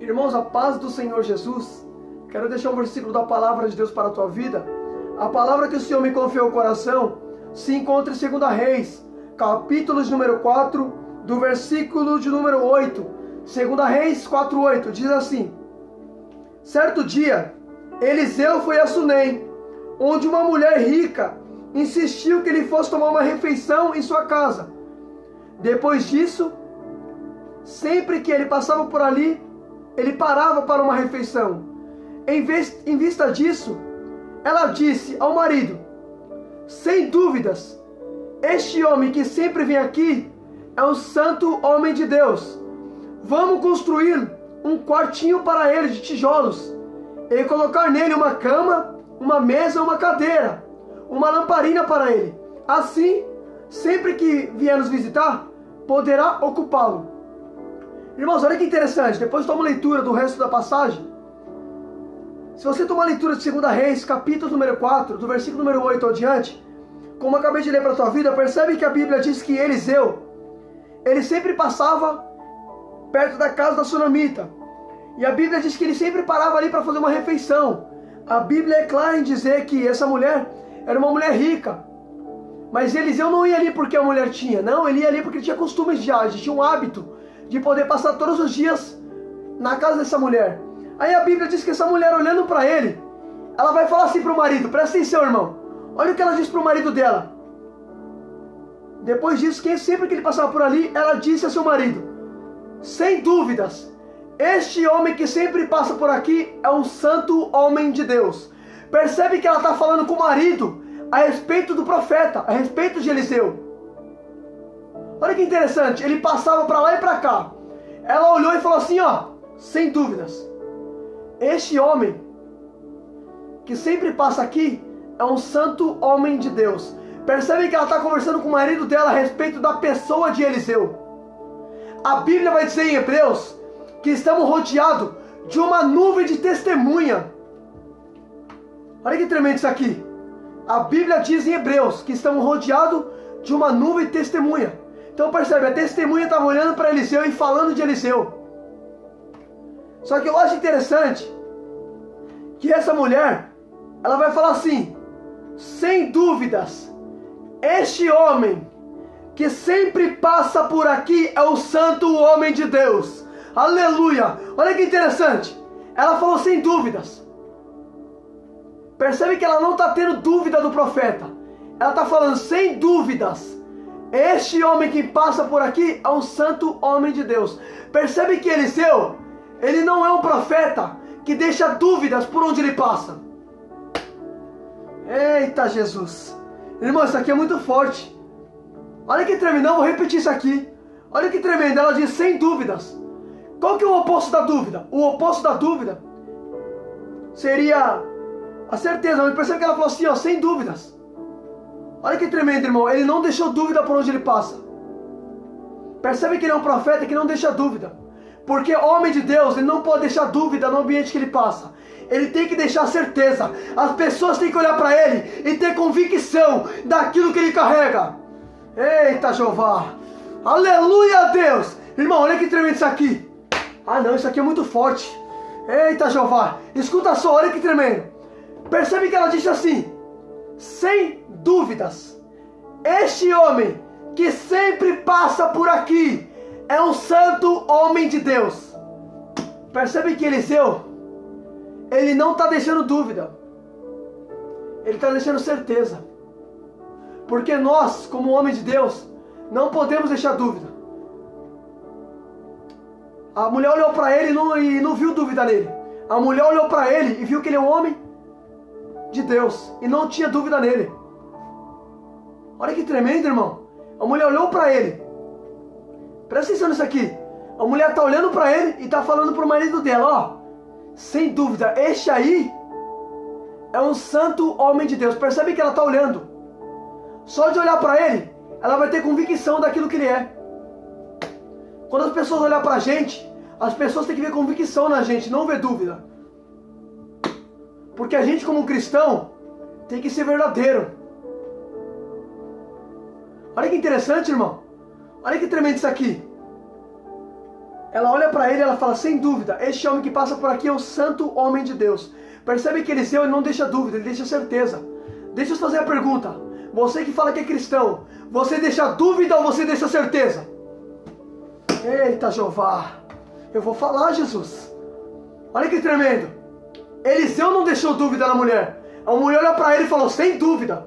Irmãos, a paz do Senhor Jesus. Quero deixar um versículo da palavra de Deus para a tua vida. A palavra que o Senhor me confiou ao coração se encontra em 2 Reis, capítulo de número 4, do versículo de número 8. 2 Reis 4:8 diz assim: certo dia, Eliseu foi a Sunem, onde uma mulher rica insistiu que ele fosse tomar uma refeição em sua casa. Depois disso, sempre que ele passava por ali, ele parava para uma refeição. Em vista disso, ela disse ao marido: sem dúvidas, este homem que sempre vem aqui é um santo homem de Deus. Vamos construir um quartinho para ele de tijolos e colocar nele uma cama, uma mesa, uma cadeira, uma lamparina para ele. Assim, sempre que vier nos visitar, poderá ocupá-lo. Irmãos, olha que interessante. Depois toma leitura do resto da passagem. Se você tomar a leitura de 2 Reis, capítulo número 4, do versículo número 8 ao diante, como eu acabei de ler para a tua vida, percebe que a Bíblia diz que Eliseu, ele sempre passava perto da casa da sunamita. E a Bíblia diz que ele sempre parava ali para fazer uma refeição. A Bíblia é clara em dizer que essa mulher era uma mulher rica. Mas Eliseu não ia ali porque a mulher tinha. Não, ele ia ali porque ele tinha costumes de age, tinha um hábito de poder passar todos os dias na casa dessa mulher. Aí a Bíblia diz que essa mulher, olhando para ele, ela vai falar assim para o marido. Presta atenção, irmão. Olha o que ela diz para o marido dela. Depois disso, sempre que ele passava por ali, ela disse a seu marido: sem dúvidas, este homem que sempre passa por aqui é um santo homem de Deus. Percebe que ela está falando com o marido a respeito do profeta, a respeito de Eliseu. Olha que interessante, ele passava para lá e para cá. Ela olhou e falou assim, ó: sem dúvidas, este homem que sempre passa aqui é um santo homem de Deus. Percebe que ela está conversando com o marido dela a respeito da pessoa de Eliseu. A Bíblia vai dizer em Hebreus que estamos rodeados de uma nuvem de testemunha. Olha que tremendo isso aqui. A Bíblia diz em Hebreus que estamos rodeados de uma nuvem de testemunha. Então percebe, a testemunha estava olhando para Eliseu e falando de Eliseu. Só que eu acho interessante que essa mulher, ela vai falar assim: sem dúvidas, este homem que sempre passa por aqui é o santo homem de Deus. Aleluia! Olha que interessante. Ela falou sem dúvidas. Percebe que ela não está tendo dúvida do profeta. Ela está falando sem dúvidas, este homem que passa por aqui é um santo homem de Deus. Percebe que Eliseu, ele não é um profeta que deixa dúvidas por onde ele passa. Eita Jesus. Irmão, isso aqui é muito forte. Olha que tremendo, não vou repetir isso aqui. Olha que tremendo, ela diz sem dúvidas. Qual que é o oposto da dúvida? O oposto da dúvida seria a certeza. Mas percebe que ela falou assim, ó, sem dúvidas. Olha que tremendo, irmão. Ele não deixou dúvida por onde ele passa. Percebe que ele é um profeta que não deixa dúvida. Porque homem de Deus, ele não pode deixar dúvida no ambiente que ele passa. Ele tem que deixar certeza. As pessoas têm que olhar para ele e ter convicção daquilo que ele carrega. Eita Jeová. Aleluia a Deus. Irmão, olha que tremendo isso aqui. Ah não, isso aqui é muito forte. Eita Jeová. Escuta só, olha que tremendo. Percebe que ela disse assim: sem dúvidas, este homem que sempre passa por aqui é um santo homem de Deus. Percebe que Eliseu, ele não está deixando dúvida, ele está deixando certeza. Porque nós, como homem de Deus, não podemos deixar dúvida. A mulher olhou para ele e não viu dúvida nele. A mulher olhou para ele e viu que ele é um homem de Deus e não tinha dúvida nele. Olha que tremendo, irmão. A mulher olhou para ele. Presta atenção nisso aqui. A mulher está olhando para ele e está falando para o marido dela, ó: sem dúvida, este aí é um santo homem de Deus. Percebe que ela está olhando. Só de olhar para ele, ela vai ter convicção daquilo que ele é. Quando as pessoas olham para a gente, as pessoas têm que ver convicção na gente, não ver dúvida. Porque a gente, como cristão, tem que ser verdadeiro. Olha que interessante, irmão. Olha que tremendo isso aqui. ela olha para ele e ela fala, sem dúvida, este homem que passa por aqui é o santo homem de Deus. Percebe que Eliseu ele não deixa dúvida, ele deixa certeza. Deixa eu fazer a pergunta, você que fala que é cristão, você deixa dúvida ou você deixa certeza? Eita Jeová, eu vou falar, Jesus. Olha que tremendo. Eliseu não deixou dúvida na mulher. A mulher olha para ele e falou, sem dúvida.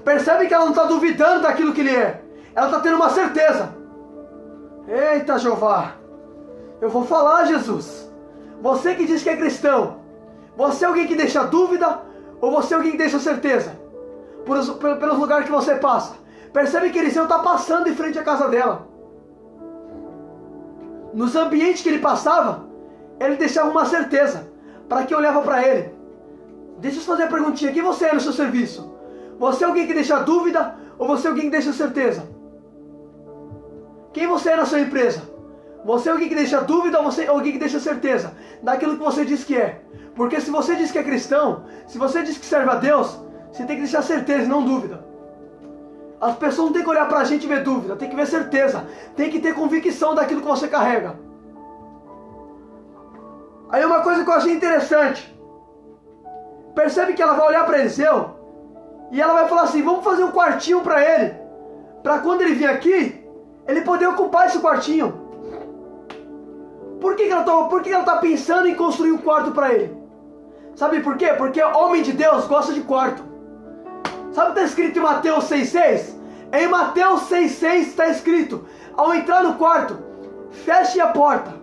Percebe que ela não está duvidando daquilo que ele é. Ela está tendo uma certeza. Eita Jeová, eu vou falar, Jesus. Você que diz que é cristão, você é alguém que deixa dúvida ou você é alguém que deixa certeza? Pelos lugares que você passa. Percebe que Eliseu está passando em frente à casa dela. Nos ambientes que ele passava, ele deixava uma certeza para quem olhava para ele. Deixa eu fazer a perguntinha, quem você é no seu serviço? Você é alguém que deixa dúvida ou você é alguém que deixa certeza? Quem você é na sua empresa? Você é alguém que deixa dúvida ou você é alguém que deixa certeza daquilo que você diz que é? Porque se você diz que é cristão, se você diz que serve a Deus, você tem que deixar certeza e não dúvida. As pessoas não tem que olhar pra gente e ver dúvida, tem que ver certeza, tem que ter convicção daquilo que você carrega. Aí uma coisa que eu achei interessante, percebe que ela vai olhar para Eliseu e ela vai falar assim, vamos fazer um quartinho para ele, para quando ele vir aqui, ele poder ocupar esse quartinho. Por que ela está pensando em construir um quarto para ele? Sabe por quê? Porque homem de Deus gosta de quarto. Sabe o que está escrito em Mateus 6,6? Em Mateus 6,6 está escrito, ao entrar no quarto, feche a porta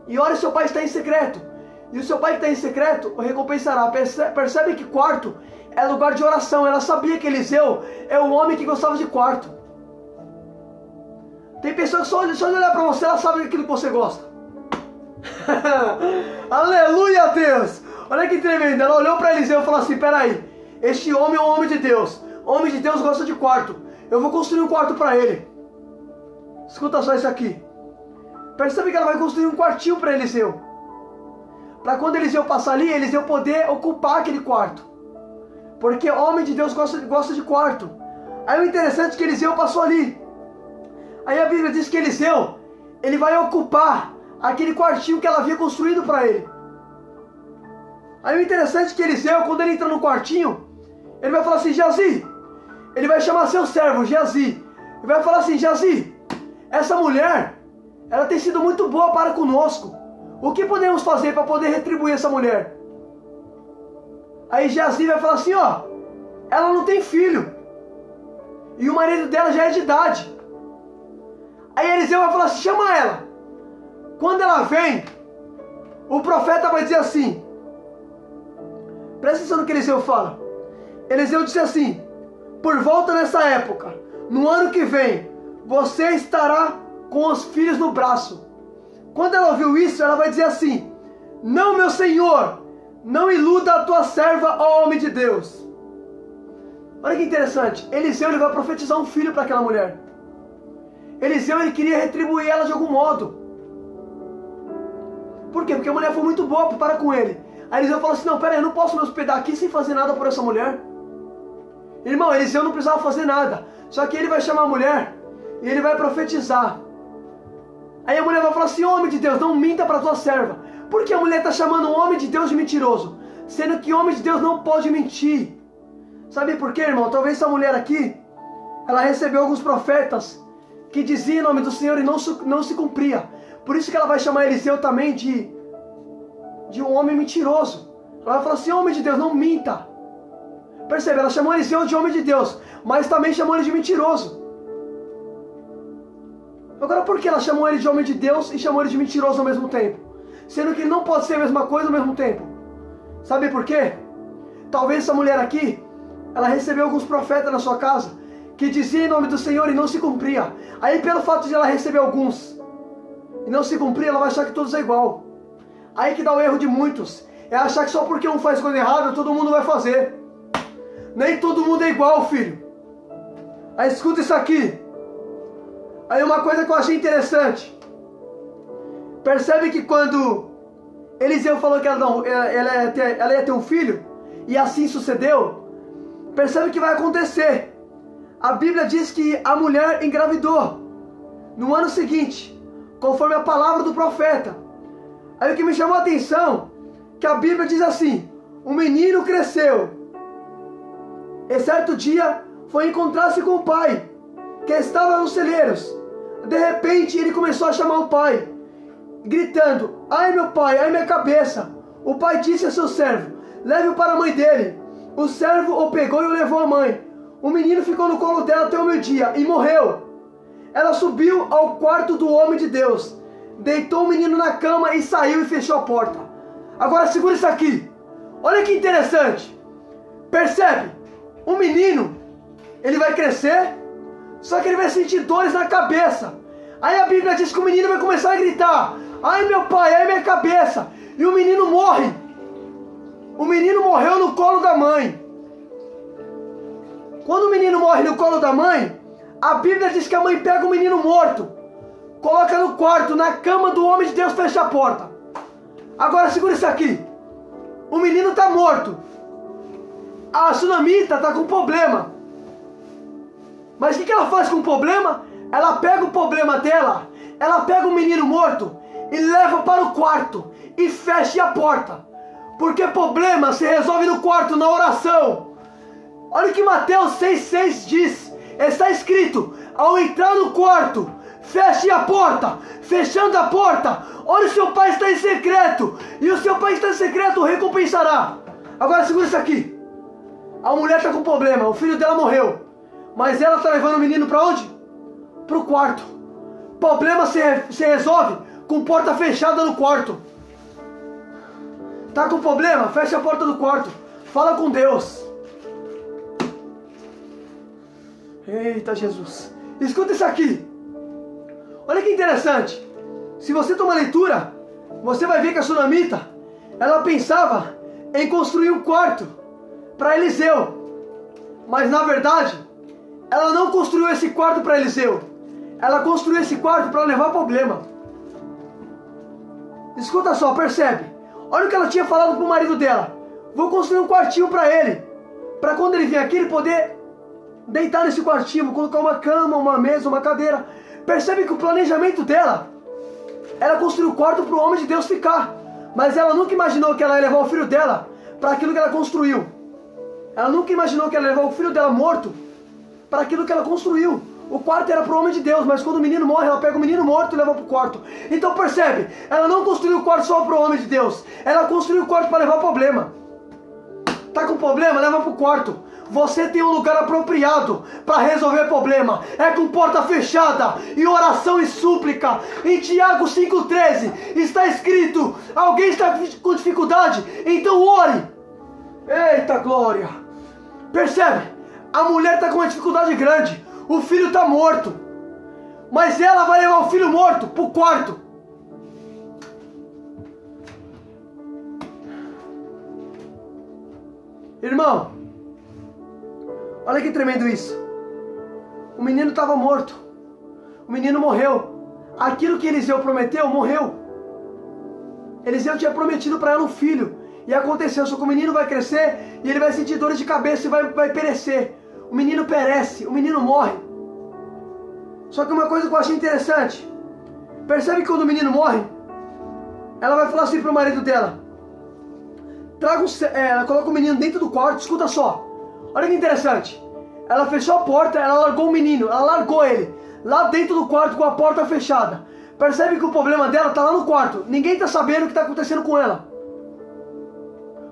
e ore seu pai está em secreto. E o seu pai que está em secreto o recompensará. Percebe que quarto é lugar de oração. Ela sabia que Eliseu é um homem que gostava de quarto. Tem pessoas que só de olhar para você, ela sabe aquilo que você gosta. Aleluia, Deus! Olha que tremendo. Ela olhou para Eliseu e falou assim, peraí, este homem é um homem de Deus. Homem de Deus gosta de quarto. Eu vou construir um quarto para ele. Escuta só isso aqui. Percebe que ela vai construir um quartinho para Eliseu. Para quando Eliseu passar ali, Eliseu poder ocupar aquele quarto. Porque homem de Deus gosta de quarto. Aí o interessante é que Eliseu passou ali. Aí a Bíblia diz que Eliseu, ele vai ocupar aquele quartinho que ela havia construído para ele. Aí o interessante é que Eliseu, quando ele entra no quartinho, ele vai falar assim, Geazi, ele vai chamar seu servo, Geazi, e vai falar assim, Geazi, essa mulher, ela tem sido muito boa para conosco. O que podemos fazer para poder retribuir essa mulher? Aí Geazi vai falar assim, ó, ela não tem filho, e o marido dela já é de idade. Aí Eliseu vai falar assim, chama ela. Quando ela vem, o profeta vai dizer assim, presta atenção no que Eliseu fala. Eliseu disse assim, por volta dessa época, no ano que vem, você estará com os filhos no braço. Quando ela ouviu isso, ela vai dizer assim, não, meu senhor, não iluda a tua serva, ó homem de Deus. Olha que interessante, Eliseu ele vai profetizar um filho para aquela mulher. Eliseu ele queria retribuir ela de algum modo. Por quê? Porque a mulher foi muito boa para com ele. Aí Eliseu falou assim, não, pera aí, eu não posso me hospedar aqui sem fazer nada por essa mulher. Irmão, Eliseu não precisava fazer nada. Só que ele vai chamar a mulher e ele vai profetizar. Aí a mulher vai falar assim, homem de Deus, não minta para tua serva. Por que a mulher está chamando um homem de Deus de mentiroso? Sendo que homem de Deus não pode mentir. Sabe por quê, irmão? Talvez essa mulher aqui, ela recebeu alguns profetas que diziam em nome do Senhor e não se cumpria. Por isso que ela vai chamar Eliseu também de um homem mentiroso. Ela vai falar assim, homem de Deus, não minta. Percebe? Ela chamou Eliseu de homem de Deus, mas também chamou ele de mentiroso. Agora por que ela chamou ele de homem de Deus e chamou ele de mentiroso ao mesmo tempo? Sendo que ele não pode ser a mesma coisa ao mesmo tempo. Sabe por quê? Talvez essa mulher aqui, ela recebeu alguns profetas na sua casa, que diziam em nome do Senhor e não se cumpria. Aí pelo fato de ela receber alguns e não se cumprir, ela vai achar que todos é igual. Aí que dá o erro de muitos, é achar que só porque um faz coisa errada, todo mundo vai fazer. Nem todo mundo é igual, filho. Aí escuta isso aqui. Aí uma coisa que eu achei interessante. Percebe que quando Eliseu falou que ela ia ter um filho, e assim sucedeu, percebe que vai acontecer. A Bíblia diz que a mulher engravidou. No ano seguinte, conforme a palavra do profeta. Aí o que me chamou a atenção, que a Bíblia diz assim: o menino cresceu, e certo dia foi encontrar-se com o pai, que estava nos celeiros. De repente ele começou a chamar o pai, gritando: ai meu pai, ai minha cabeça. O pai disse a seu servo: leve-o para a mãe dele. O servo o pegou e o levou à mãe. O menino ficou no colo dela até o meio-dia e morreu. Ela subiu ao quarto do homem de Deus, deitou o menino na cama e saiu e fechou a porta. Agora segura isso aqui. Olha que interessante. Percebe? O menino, ele vai crescer, só que ele vai sentir dores na cabeça. Aí a Bíblia diz que o menino vai começar a gritar: ai meu pai, ai minha cabeça. E o menino morre. O menino morreu no colo da mãe. Quando o menino morre no colo da mãe, a Bíblia diz que a mãe pega o menino morto, coloca no quarto, na cama do homem de Deus, fecha a porta. Agora segura isso aqui. O menino está morto. A sunamita está com problema. Mas o que ela faz com o problema? Ela pega o problema dela, ela pega o menino morto e leva para o quarto e fecha a porta. Porque problema se resolve no quarto, na oração. Olha o que Mateus 6,6 diz. Está escrito: ao entrar no quarto, feche a porta. Fechando a porta, olha, o seu pai está em secreto, e o seu pai está em secreto o recompensará. Agora segura isso aqui. A mulher está com problema, o filho dela morreu, mas ela está levando o menino para onde? Para o quarto. Problema se resolve com porta fechada no quarto. Tá com problema? Fecha a porta do quarto. Fala com Deus. Eita Jesus. Escuta isso aqui. Olha que interessante. Se você tomar leitura, você vai ver que a sunamita, ela pensava em construir um quarto para Eliseu. Mas na verdade, ela não construiu esse quarto para Eliseu. Ela construiu esse quarto para levar problema. Escuta só, percebe? Olha o que ela tinha falado para o marido dela: vou construir um quartinho para ele, para quando ele vier aqui ele poder deitar nesse quartinho, vou colocar uma cama, uma mesa, uma cadeira. Percebe que o planejamento dela era construir o quarto para o homem de Deus ficar. Mas ela nunca imaginou que ela ia levar o filho dela para aquilo que ela construiu. Ela nunca imaginou que ela ia levar o filho dela morto para aquilo que ela construiu. O quarto era para o homem de Deus, mas quando o menino morre, ela pega o menino morto e leva para o quarto. Então percebe, ela não construiu o quarto só para o homem de Deus, ela construiu o quarto para levar problema. Tá com problema? Leva para o quarto. Você tem um lugar apropriado para resolver problema. É com porta fechada e oração e súplica. Em Tiago 5,13 está escrito: alguém está com dificuldade? Então ore. Eita glória. Percebe? A mulher está com uma dificuldade grande. O filho está morto. Mas ela vai levar o filho morto para o quarto. Irmão, olha que tremendo isso. O menino estava morto. O menino morreu. Aquilo que Eliseu prometeu, morreu. Eliseu tinha prometido para ela um filho. E aconteceu, só que o menino vai crescer e ele vai sentir dores de cabeça e vai perecer. O menino perece, o menino morre. Só que uma coisa que eu achei interessante. Percebe que quando o menino morre, ela vai falar assim para o marido dela: ela coloca o menino dentro do quarto. Escuta só. Olha que interessante. Ela fechou a porta, ela largou o menino, ela largou ele lá dentro do quarto com a porta fechada. Percebe que o problema dela está lá no quarto. Ninguém está sabendo o que está acontecendo com ela.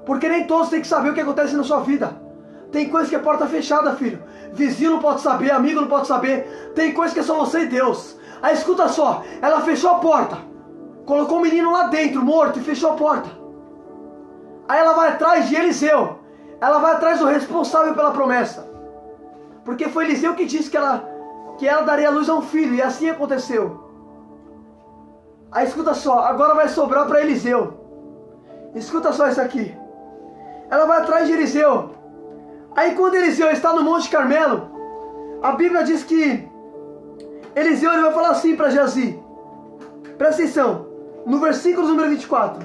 Porque nem todos têm que saber o que acontece na sua vida. Tem coisa que é porta fechada, filho. Vizinho não pode saber, amigo não pode saber. Tem coisa que é só você e Deus. Aí escuta só, ela fechou a porta, colocou o menino lá dentro, morto, e fechou a porta. Aí ela vai atrás de Eliseu. Ela vai atrás do responsável pela promessa. Porque foi Eliseu que disse que ela daria luz a um filho. E assim aconteceu. Aí escuta só, agora vai sobrar para Eliseu. Escuta só isso aqui. Ela vai atrás de Eliseu. Aí quando Eliseu está no Monte Carmelo, a Bíblia diz que Eliseu ele vai falar assim para Geazi. Presta atenção. No versículo número 24.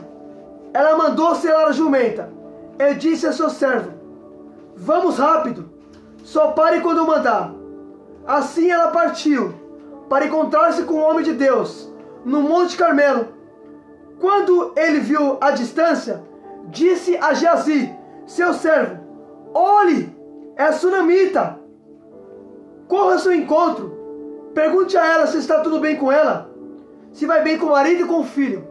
Ela mandou selar a jumenta. E disse a seu servo: vamos rápido, só pare quando eu mandar. Assim ela partiu, para encontrar-se com o homem de Deus. no Monte Carmelo. Quando ele viu a distância, disse a Geazi, seu servo: olhe, é a sunamita. Corra ao seu encontro. Pergunte a ela se está tudo bem com ela, se vai bem com o marido e com o filho.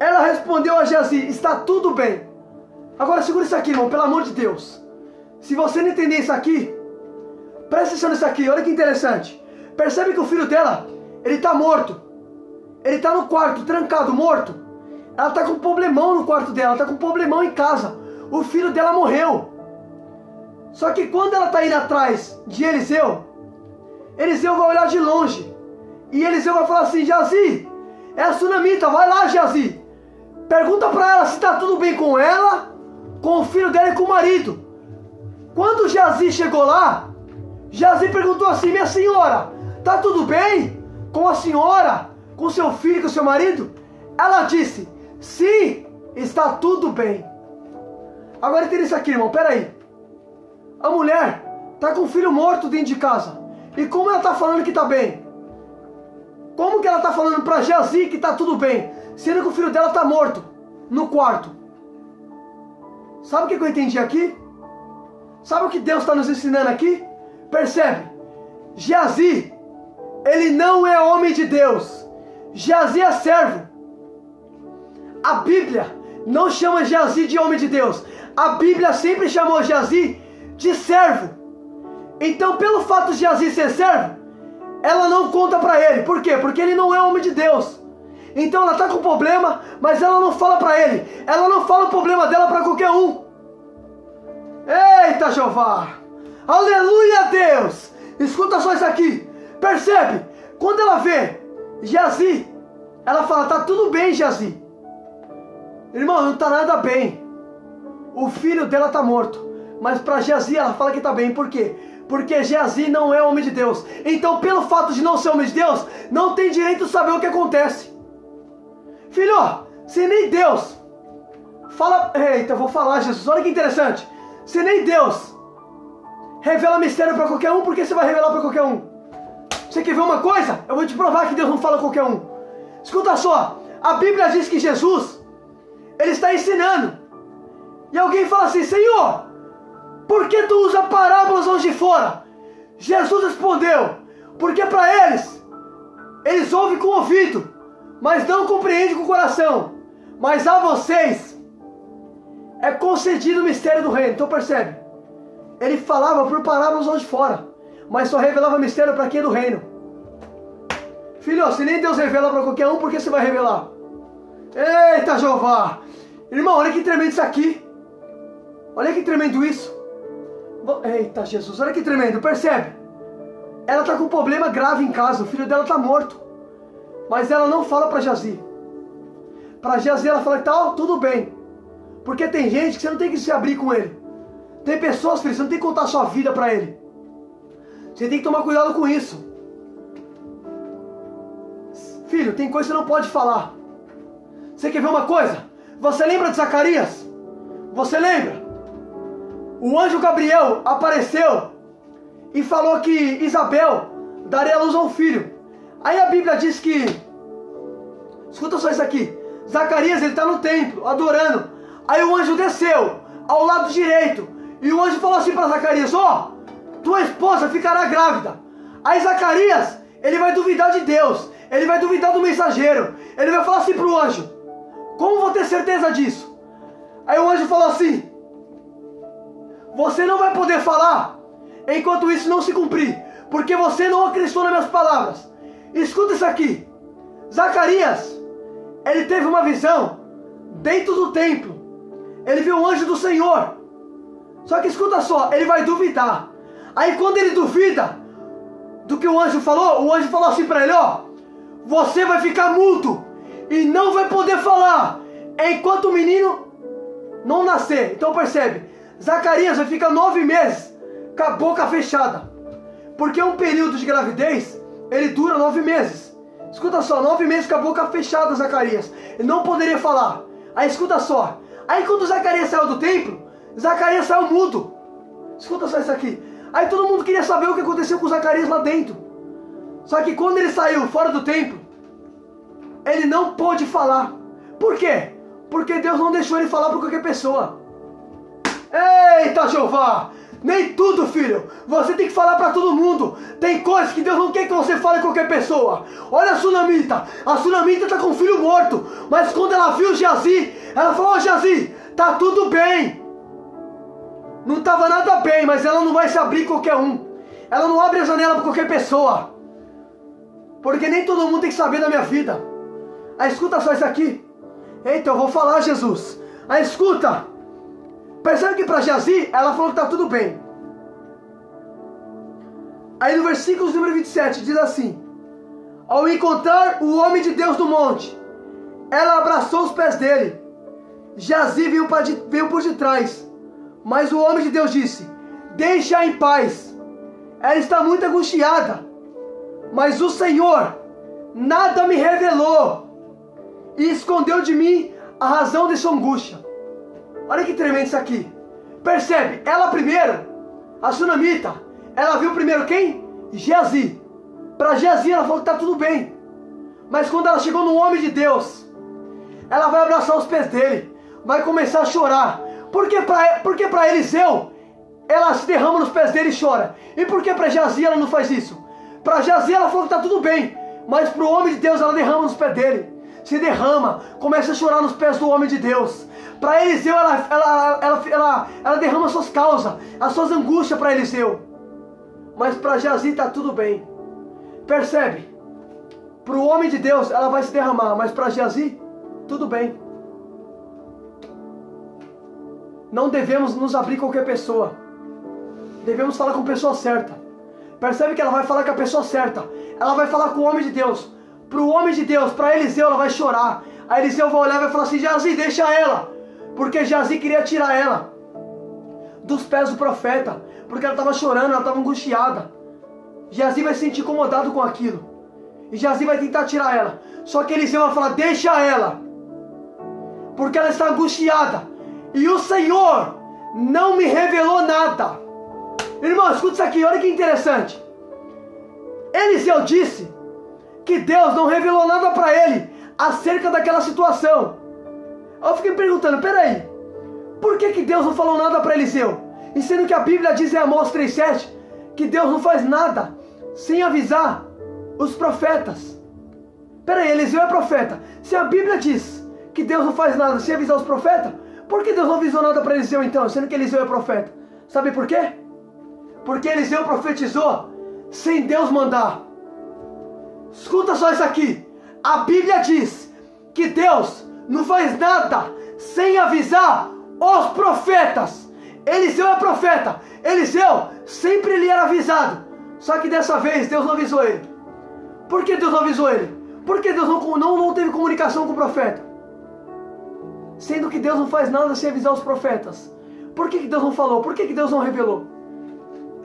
Ela respondeu a Geazi: está tudo bem. Agora segura isso aqui, irmão, pelo amor de Deus. Se você não entender isso aqui, presta atenção nisso aqui, olha que interessante. Percebe que o filho dela, ele está morto. Ele está no quarto, trancado, morto. Ela está com um problemão no quarto dela, está com um problemão em casa. O filho dela morreu. Só que quando ela está indo atrás de Eliseu, Eliseu vai olhar de longe. E Eliseu vai falar assim: Geazi, é a sunamita, vai lá, Geazi. Pergunta para ela se está tudo bem com ela, com o filho dela e com o marido. Quando Geazi chegou lá, Geazi perguntou assim: minha senhora, está tudo bem com a senhora, com seu filho e com seu marido? Ela disse: sim, está tudo bem. Agora entenda isso aqui, irmão, peraí. A mulher está com o filho morto dentro de casa. E como ela está falando que está bem? Como que ela está falando para Geazi que está tudo bem, sendo que o filho dela está morto no quarto? Sabe o que eu entendi aqui? Sabe o que Deus está nos ensinando aqui? Percebe? Geazi, ele não é homem de Deus. Geazi é servo. A Bíblia não chama Geazi de homem de Deus. A Bíblia sempre chamou Geazi de servo. Então, pelo fato de Geazi ser servo, ela não conta para ele. Por quê? Porque ele não é homem de Deus. Então ela está com problema, mas ela não fala para ele. Ela não fala o problema dela para qualquer um. Eita, Jeová! Aleluia, Deus! Escuta só isso aqui. Percebe? Quando ela vê Geazi, ela fala: tá tudo bem, Geazi. Irmão, não tá nada bem. O filho dela tá morto. Mas para Geazi ela fala que tá bem. Por quê? Porque Geazi não é homem de Deus. Então, pelo fato de não ser homem de Deus, não tem direito de saber o que acontece. Filho, se nem Deus fala... Eita, eu vou falar, Jesus. Olha que interessante. Se nem Deus revela mistério para qualquer um, por que você vai revelar para qualquer um? Você quer ver uma coisa? Eu vou te provar que Deus não fala a qualquer um. Escuta só. A Bíblia diz que Jesus, ele está ensinando. E alguém fala assim: Senhor, por que tu usa parábolas onde fora? Jesus respondeu: porque para eles ouvem com o ouvido, mas não compreendem com o coração. Mas a vocês é concedido o mistério do reino. Então percebe? Ele falava por parábolas onde fora, mas só revelava mistério para quem é do reino. Filho, se nem Deus revela para qualquer um, por que você vai revelar? Eita, Jeová! Irmão, olha que tremendo isso aqui. Olha que tremendo isso. Eita, Jesus, olha que tremendo. Percebe? Ela está com um problema grave em casa. O filho dela está morto. Mas ela não fala para Geazi. Para Geazi ela fala que tá tudo bem. Porque tem gente que você não tem que se abrir com ele. Tem pessoas, filho, você não tem que contar a sua vida para ele. Você tem que tomar cuidado com isso. Filho, tem coisa que você não pode falar. Você quer ver uma coisa? Você lembra de Zacarias? Você lembra? O anjo Gabriel apareceu e falou que Isabel daria a luz a um filho. Aí a Bíblia diz que... Escuta só isso aqui. Zacarias, ele está no templo, adorando. Aí o anjo desceu ao lado direito. E o anjo falou assim para Zacarias: ó, tua esposa ficará grávida. Aí Zacarias, ele vai duvidar de Deus. Ele vai duvidar do mensageiro. Ele vai falar assim para o anjo: como vou ter certeza disso? Aí o anjo falou assim: você não vai poder falar enquanto isso não se cumprir, porque você não acreditou nas minhas palavras. Escuta isso aqui. Zacarias, ele teve uma visão dentro do templo. Ele viu o anjo do Senhor. Só que escuta só, ele vai duvidar. Aí quando ele duvida do que o anjo falou assim para ele: ó, você vai ficar mudo e não vai poder falar enquanto o menino não nascer. Então percebe, Zacarias vai ficar 9 meses com a boca fechada, porque um período de gravidez, ele dura 9 meses. Escuta só, 9 meses com a boca fechada, Zacarias. Ele não poderia falar. Aí escuta só. Aí quando Zacarias saiu do templo, Zacarias saiu mudo. Escuta só isso aqui. Aí todo mundo queria saber o que aconteceu com Zacarias lá dentro. Só que quando ele saiu fora do templo, ele não pôde falar. Por quê? Porque Deus não deixou ele falar para qualquer pessoa. Eita, Jeová! Nem tudo, filho. Você tem que falar para todo mundo. Tem coisas que Deus não quer que você fale a qualquer pessoa. Olha a Sunamita. A Sunamita está com o filho morto. Mas quando ela viu Geazi, ela falou: "Ô Geazi, tá tudo bem." Não estava nada bem, mas ela não vai se abrir qualquer um. Ela não abre a janela para qualquer pessoa. Porque nem todo mundo tem que saber da minha vida. Aí escuta só isso aqui. Eita, eu vou falar, Jesus. Aí escuta. Percebe que para Geazi, ela falou que tá tudo bem. Aí no versículo número 27 diz assim: ao encontrar o homem de Deus no monte, ela abraçou os pés dele. Geazi veio por detrás. Mas o homem de Deus disse: deixa-a em paz. Ela está muito angustiada. Mas o Senhor nada me revelou e escondeu de mim a razão de sua angústia. Olha que tremendo isso aqui. Percebe? Ela primeiro, a Sunamita, ela viu primeiro quem? Geazi. Para Geazi ela falou que está tudo bem. Mas quando ela chegou no homem de Deus, ela vai abraçar os pés dele, vai começar a chorar. Porque para Eliseu, ela se derrama nos pés dele e chora. E por que para Geazi ela não faz isso? Para Geazi ela falou que está tudo bem. Mas para o homem de Deus ela derrama nos pés dele. Se derrama, começa a chorar nos pés do homem de Deus. Para Eliseu ela derrama suas causas, as suas angústias para Eliseu. Mas para Geazi está tudo bem. Percebe? Para o homem de Deus ela vai se derramar, mas para Geazi, tudo bem. Não devemos nos abrir com qualquer pessoa. Devemos falar com a pessoa certa. Percebe que ela vai falar com a pessoa certa. Ela vai falar com o homem de Deus. Para o homem de Deus, para Eliseu, ela vai chorar. Aí Eliseu vai olhar e vai falar assim: Geazi, deixa ela. Porque Geazi queria tirar ela dos pés do profeta. Porque ela estava chorando, ela estava angustiada. Geazi vai se sentir incomodado com aquilo. E Geazi vai tentar tirar ela. Só que Eliseu vai falar: deixa ela. Porque ela está angustiada. E o Senhor não me revelou nada. Irmão, escuta isso aqui, olha que interessante. Eliseu disse que Deus não revelou nada para ele acerca daquela situação. Eu fiquei me perguntando, peraí, por que Deus não falou nada para Eliseu? E sendo que a Bíblia diz em Amós 3,7 que Deus não faz nada sem avisar os profetas. Peraí, Eliseu é profeta. Se a Bíblia diz que Deus não faz nada sem avisar os profetas, por que Deus não avisou nada para Eliseu então, sendo que Eliseu é profeta? Sabe por quê? Porque Eliseu profetizou sem Deus mandar. Escuta só isso aqui. A Bíblia diz que Deus não faz nada sem avisar os profetas. Eliseu é profeta. Eliseu sempre ele era avisado. Só que dessa vez Deus não avisou ele. Por que Deus não avisou ele? Porque Deus não teve comunicação com o profeta. Sendo que Deus não faz nada sem avisar os profetas. Por que Deus não falou? Por que Deus não revelou?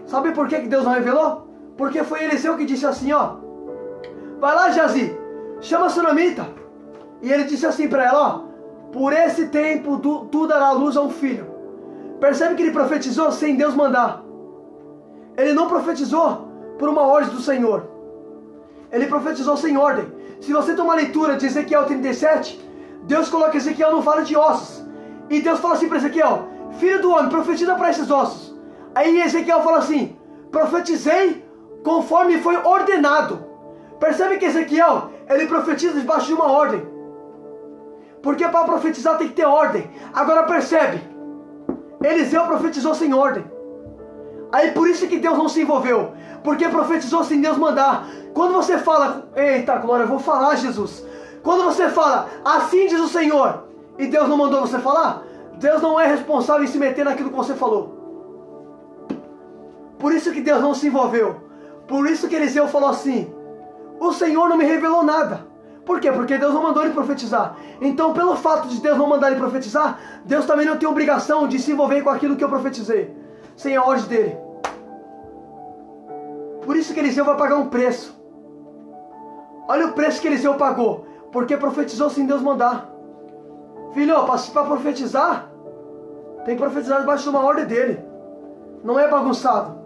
Sabe por que Deus não revelou? Porque foi Eliseu que disse assim, ó: vai lá, Geazi, chama a Sunamita. E ele disse assim para ela, ó: por esse tempo tu dará luz a um filho. Percebe que ele profetizou sem Deus mandar. Ele não profetizou por uma ordem do Senhor. Ele profetizou sem ordem. Se você tomar a leitura de Ezequiel 37, Deus coloca Ezequiel no vale de ossos. E Deus fala assim para Ezequiel: filho do homem, profetiza para esses ossos. Aí Ezequiel fala assim: profetizei conforme foi ordenado. Percebe que Ezequiel, ele profetiza debaixo de uma ordem. Porque para profetizar tem que ter ordem. Agora percebe, Eliseu profetizou sem ordem. Aí por isso que Deus não se envolveu. Porque profetizou sem Deus mandar. Quando você fala, eita glória, eu vou falar, Jesus. Quando você fala, assim diz o Senhor, e Deus não mandou você falar, Deus não é responsável em se meter naquilo que você falou. Por isso que Deus não se envolveu. Por isso que Eliseu falou assim: o Senhor não me revelou nada. Por quê? Porque Deus não mandou ele profetizar. Então, pelo fato de Deus não mandar ele profetizar, Deus também não tem obrigação de se envolver com aquilo que eu profetizei, sem a ordem dele. Por isso que Eliseu vai pagar um preço. Olha o preço que Eliseu pagou, porque profetizou sem Deus mandar. Filho, para profetizar, tem que profetizar debaixo de uma ordem dele. Não é bagunçado.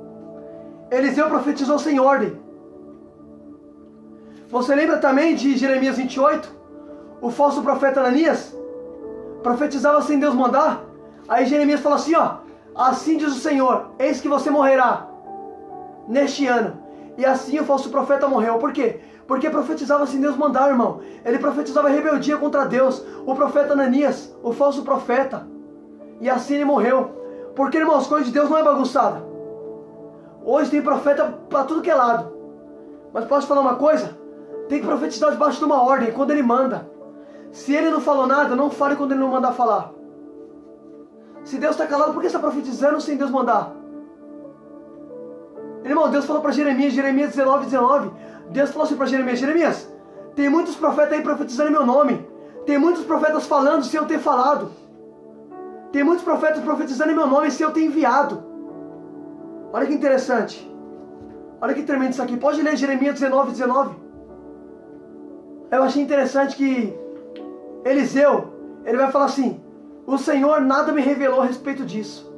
Eliseu profetizou sem ordem. Você lembra também de Jeremias 28? o falso profeta Ananias profetizava sem Deus mandar. Aí Jeremias fala assim, ó, assim diz o Senhor, eis que você morrerá neste ano. E assim o falso profeta morreu. Por quê? Porque profetizava sem Deus mandar, irmão. Ele profetizava rebeldia contra Deus. O profeta Ananias, o falso profeta. E assim ele morreu. Porque, irmãos, as coisas de Deus não é bagunçada. Hoje tem profeta para tudo que é lado. Mas posso falar uma coisa? Tem que profetizar debaixo de uma ordem, quando ele manda. Se ele não falou nada, não fale quando ele não mandar falar. Se Deus está calado, por que está profetizando sem Deus mandar? Irmão, Deus falou para Jeremias, Jeremias 19:19. Deus falou assim para Jeremias, Jeremias, tem muitos profetas aí profetizando em meu nome. Tem muitos profetas falando sem eu ter falado. Tem muitos profetas profetizando em meu nome sem eu ter enviado. Olha que interessante. Olha que tremendo isso aqui. Pode ler Jeremias 19:19. Eu achei interessante que Eliseu, ele vai falar assim, o Senhor nada me revelou a respeito disso.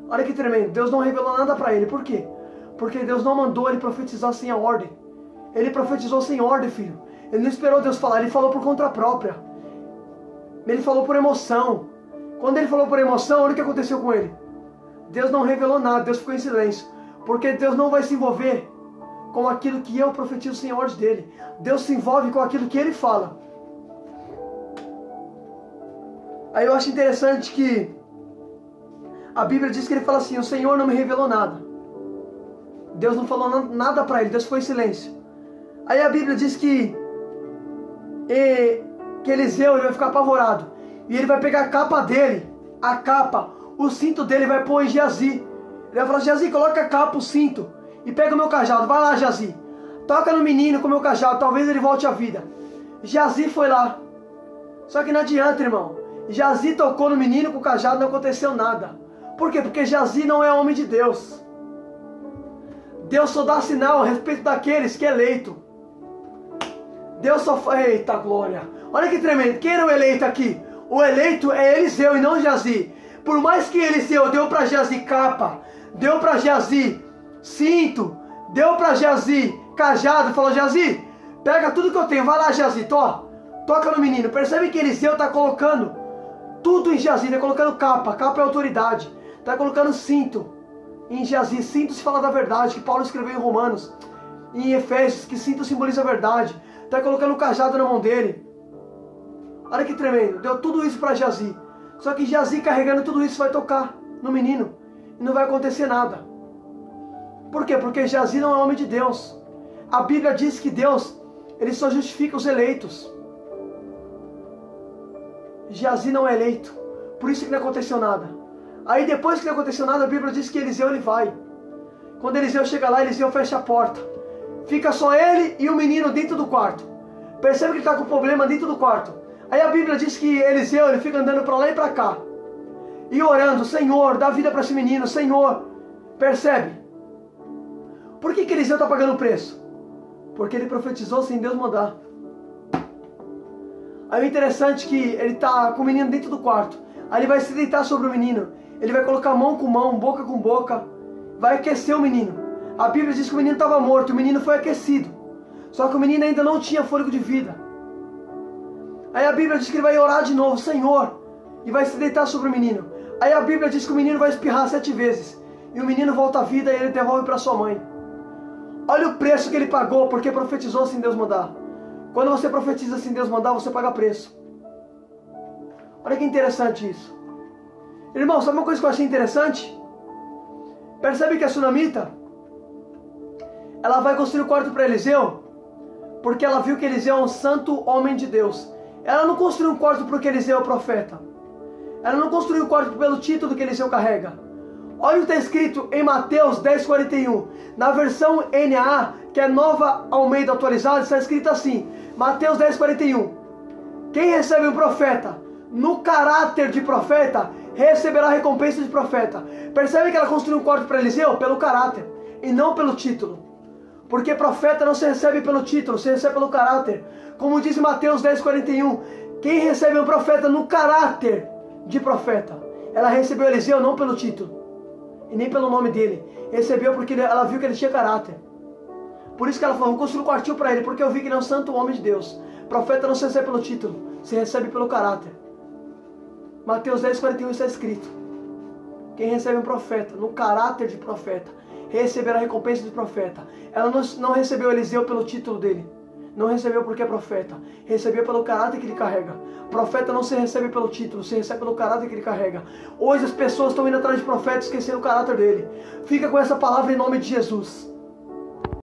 Olha que tremendo. Deus não revelou nada para ele. Por quê? Porque Deus não mandou ele profetizar sem a ordem. Ele profetizou sem ordem, filho. Ele não esperou Deus falar. Ele falou por conta própria. Ele falou por emoção. Quando ele falou por emoção, olha o que aconteceu com ele. Deus não revelou nada. Deus ficou em silêncio. Porque Deus não vai se envolver com aquilo que eu profetizo sem a ordem dele. Deus se envolve com aquilo que ele fala. Aí eu acho interessante que a Bíblia diz que ele fala assim, o Senhor não me revelou nada. Deus não falou nada para ele, Deus ficou em silêncio. Aí a Bíblia diz que Eliseu ele vai ficar apavorado. E ele vai pegar a capa dele, a capa, o cinto dele vai pôr em Geazi. Ele vai falar, Geazi, coloca a capa, o cinto, e pega o meu cajado. Vai lá, Geazi, toca no menino com o meu cajado, talvez ele volte à vida. Geazi foi lá. Só que não adianta, irmão. Geazi tocou no menino com o cajado, não aconteceu nada. Por quê? Porque Geazi não é homem de Deus. Deus só dá sinal a respeito daqueles que é eleito. Deus só faz... Eita glória! Olha que tremendo! Quem era o eleito aqui? O eleito é Eliseu e não Geazi. Por mais que Eliseu deu para Geazi capa, deu para Geazi cinto, deu para Geazi cajado, falou, Geazi, pega tudo que eu tenho, vai lá, Geazi, toca no menino. Percebe que Eliseu está colocando tudo em Geazi, está colocando capa é autoridade. Está colocando cinto em Geazi. Cinto se fala da verdade, que Paulo escreveu em Romanos, em Efésios, que cinto simboliza a verdade. Está colocando o cajado na mão dele. Olha que tremendo. Deu tudo isso para Geazi. Só que Geazi carregando tudo isso vai tocar no menino. E não vai acontecer nada. Por quê? Porque Geazi não é homem de Deus. A Bíblia diz que Deus, ele só justifica os eleitos. Geazi não é eleito. Por isso que não aconteceu nada. Aí depois que não aconteceu nada, a Bíblia diz que Eliseu ele vai. Quando Eliseu chega lá, Eliseu fecha a porta. Fica só ele e o menino dentro do quarto. Percebe que ele está com problema dentro do quarto. Aí a Bíblia diz que Eliseu ele fica andando para lá e para cá. E orando, Senhor, dá vida para esse menino, Senhor. Percebe? Por que Eliseu está pagando o preço? Porque ele profetizou sem Deus mandar. Aí o interessante é que ele está com o menino dentro do quarto. Aí ele vai se deitar sobre o menino. Ele vai colocar mão com mão, boca com boca. Vai aquecer o menino. A Bíblia diz que o menino estava morto. O menino foi aquecido. Só que o menino ainda não tinha fôlego de vida. Aí a Bíblia diz que ele vai orar de novo, Senhor. E vai se deitar sobre o menino. Aí a Bíblia diz que o menino vai espirrar 7 vezes. E o menino volta à vida e ele devolve para sua mãe. Olha o preço que ele pagou porque profetizou sem Deus mandar. Quando você profetiza sem Deus mandar, você paga preço. Olha que interessante isso. Irmão, sabe uma coisa que eu achei interessante? Percebe que a sunamita, ela vai construir um quarto para Eliseu, porque ela viu que Eliseu é um santo homem de Deus. Ela não construiu um quarto porque Eliseu é o profeta. Ela não construiu um quarto pelo título que Eliseu carrega. Olha o que está escrito em Mateus 10:41. Na versão NAA, que é Nova Almeida Atualizada, está escrito assim. Mateus 10:41. Quem recebe um profeta no caráter de profeta, receberá a recompensa de profeta. Percebe que ela construiu um quarto para Eliseu? Pelo caráter, e não pelo título. Porque profeta não se recebe pelo título, se recebe pelo caráter. Como diz Mateus 10:41. Quem recebe um profeta no caráter de profeta, ela recebeu Eliseu não pelo título e nem pelo nome dele. Recebeu porque ela viu que ele tinha caráter. Por isso que ela falou, vou construir um quartinho para ele, porque eu vi que ele é um santo homem de Deus. Profeta não se recebe pelo título, se recebe pelo caráter. Mateus 10:41 está escrito: quem recebe um profeta no caráter de profeta, receberá a recompensa de profeta. Ela não recebeu Eliseu pelo título dele, não recebeu porque é profeta, recebeu pelo caráter que ele carrega. Profeta não se recebe pelo título, se recebe pelo caráter que ele carrega. Hoje as pessoas estão indo atrás de profeta, esquecendo o caráter dele. Fica com essa palavra em nome de Jesus.